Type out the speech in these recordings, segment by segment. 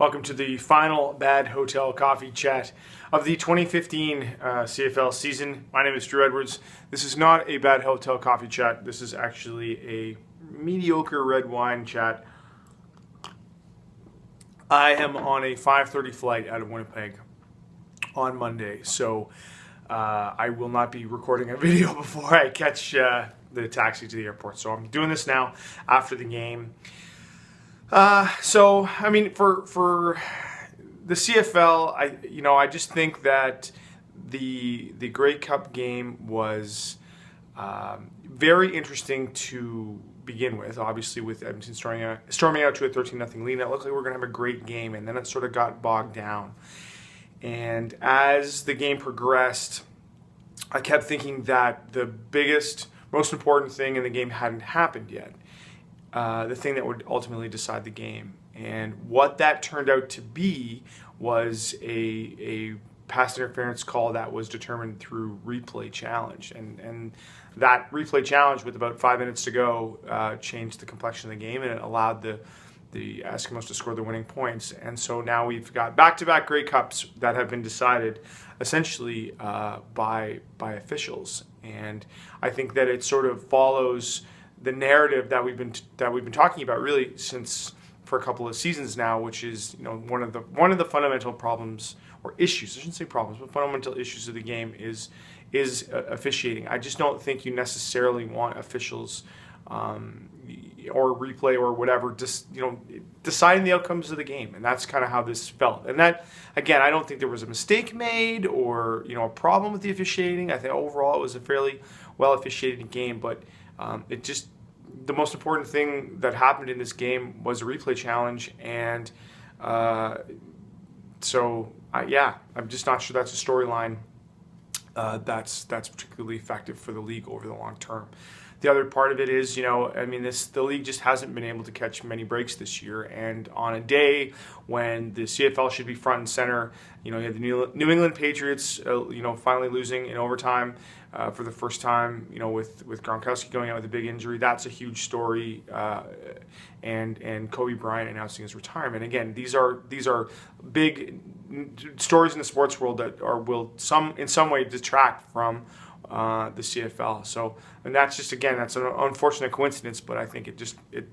Welcome to the final Bad Hotel Coffee Chat of the 2015 CFL season. My name is Drew Edwards. This is not a Bad Hotel Coffee Chat. This is actually a mediocre red wine chat. I am on a 5:30 flight out of Winnipeg on Monday, so I will not be recording a video before I catch the taxi to the airport. So I'm doing this now after the game. For the CFL, I just think that the Grey Cup game was very interesting to begin with. Obviously, with Edmonton storming out to a 13-0 lead, it looked like we were going to have a great game, and then it sort of got bogged down. And as the game progressed, I kept thinking that the biggest, most important thing in the game hadn't happened yet. The thing that would ultimately decide the game. And what that turned out to be was a pass interference call that was determined through replay challenge. And that replay challenge, with about 5 minutes to go, changed the complexion of the game, and it allowed the Eskimos to score the winning points. And so now we've got back-to-back Grey Cups that have been decided essentially by officials. And I think that it sort of follows the narrative that we've been talking about really since for a couple of seasons now, which is one of the fundamental problems or issues. I shouldn't say problems, but fundamental issues of the game is officiating. I just don't think you necessarily want officials or replay or whatever just deciding the outcomes of the game, and that's kind of how this felt. And that, again, I don't think there was a mistake made or a problem with the officiating. I think overall it was a fairly well officiated game, but the most important thing that happened in this game was a replay challenge, and I'm just not sure that's a storyline that's particularly effective for the league over the long term. The other part of it is, the league just hasn't been able to catch many breaks this year, and on a day when the CFL should be front and center, you have the New England Patriots, finally losing in overtime for the first time, with Gronkowski going out with a big injury. That's a huge story, and Kobe Bryant announcing his retirement. Again, these are big stories in the sports world that will in some way detract from the CFL. So, and that's just, again, that's an unfortunate coincidence, but I think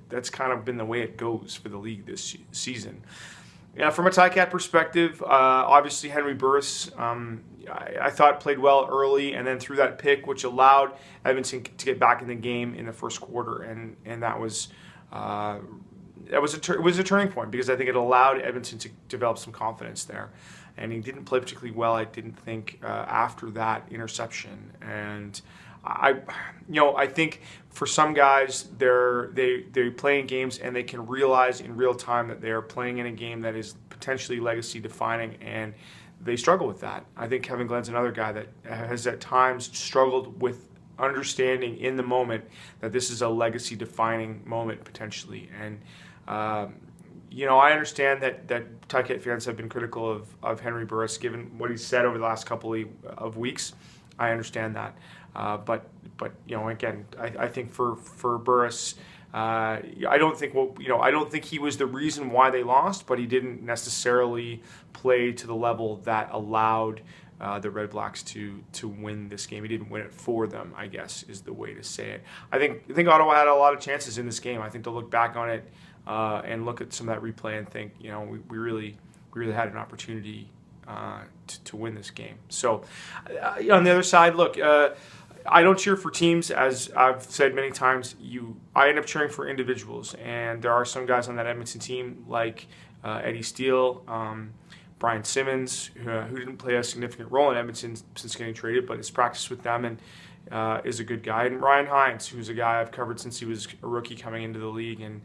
that's kind of been the way it goes for the league this season. Yeah, from a Ticat perspective, obviously Henry Burris, I thought played well early, and then threw that pick, which allowed Edmonton to get back in the game in the first quarter, and that was it was a turning point, because I think it allowed Edmonton to develop some confidence there. And he didn't play particularly well, I didn't think, after that interception. And I think for some guys, they play in games and they can realize in real time that they're playing in a game that is potentially legacy defining, and they struggle with that. I think Kevin Glenn's another guy that has at times struggled with understanding in the moment that this is a legacy defining moment potentially. And I understand that Ticat fans have been critical of Henry Burris given what he's said over the last couple of weeks. I understand that, but again, I think for Burris, I don't think he was the reason why they lost, but he didn't necessarily play to the level that allowed the Red Blacks to win this game. He didn't win it for them, I guess, is the way to say it. I think Ottawa had a lot of chances in this game. I think they'll look back on it and look at some of that replay and think, we really had an opportunity to win this game. So on the other side, look, I don't cheer for teams, as I've said many times. I end up cheering for individuals, and there are some guys on that Edmonton team like Eddie Steele, Brian Simmons, who didn't play a significant role in Edmonton since getting traded, but has practiced with them and is a good guy. And Ryan Hines, who's a guy I've covered since he was a rookie coming into the league, and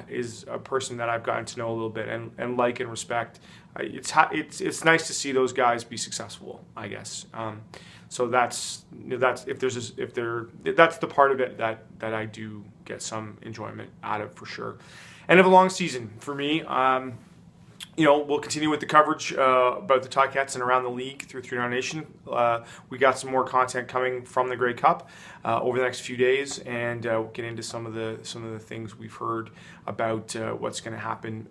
is a person that I've gotten to know a little bit and like and respect. It's nice to see those guys be successful, I guess. So that's the part of it that I do get some enjoyment out of, for sure. End of a long season for me. we'll continue with the coverage about the Ticats and around the league through 3 Down Nation. We got some more content coming from the Grey Cup over the next few days, and we'll get into some of the things we've heard about what's going to happen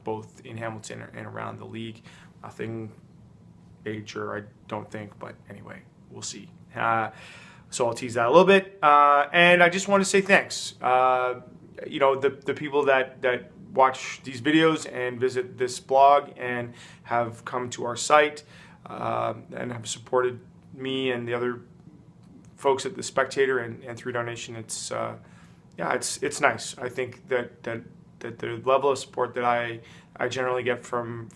both in Hamilton and around the league. Nothing major, I don't think, but anyway, we'll see. So I'll tease that a little bit, and I just want to say thanks. The people that watch these videos and visit this blog and have come to our site and have supported me and the other folks at the Spectator and 3 Down Nation. It's nice. I think that the level of support that I generally get from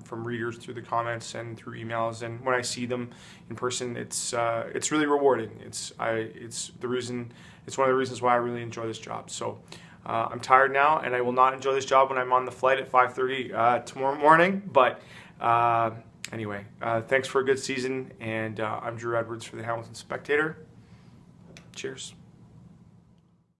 readers through the comments and through emails, and when I see them in person, it's really rewarding. It's one of the reasons why I really enjoy this job. So I'm tired now, and I will not enjoy this job when I'm on the flight at 5:30 tomorrow morning. But anyway, thanks for a good season, and I'm Drew Edwards for the Hamilton Spectator. Cheers.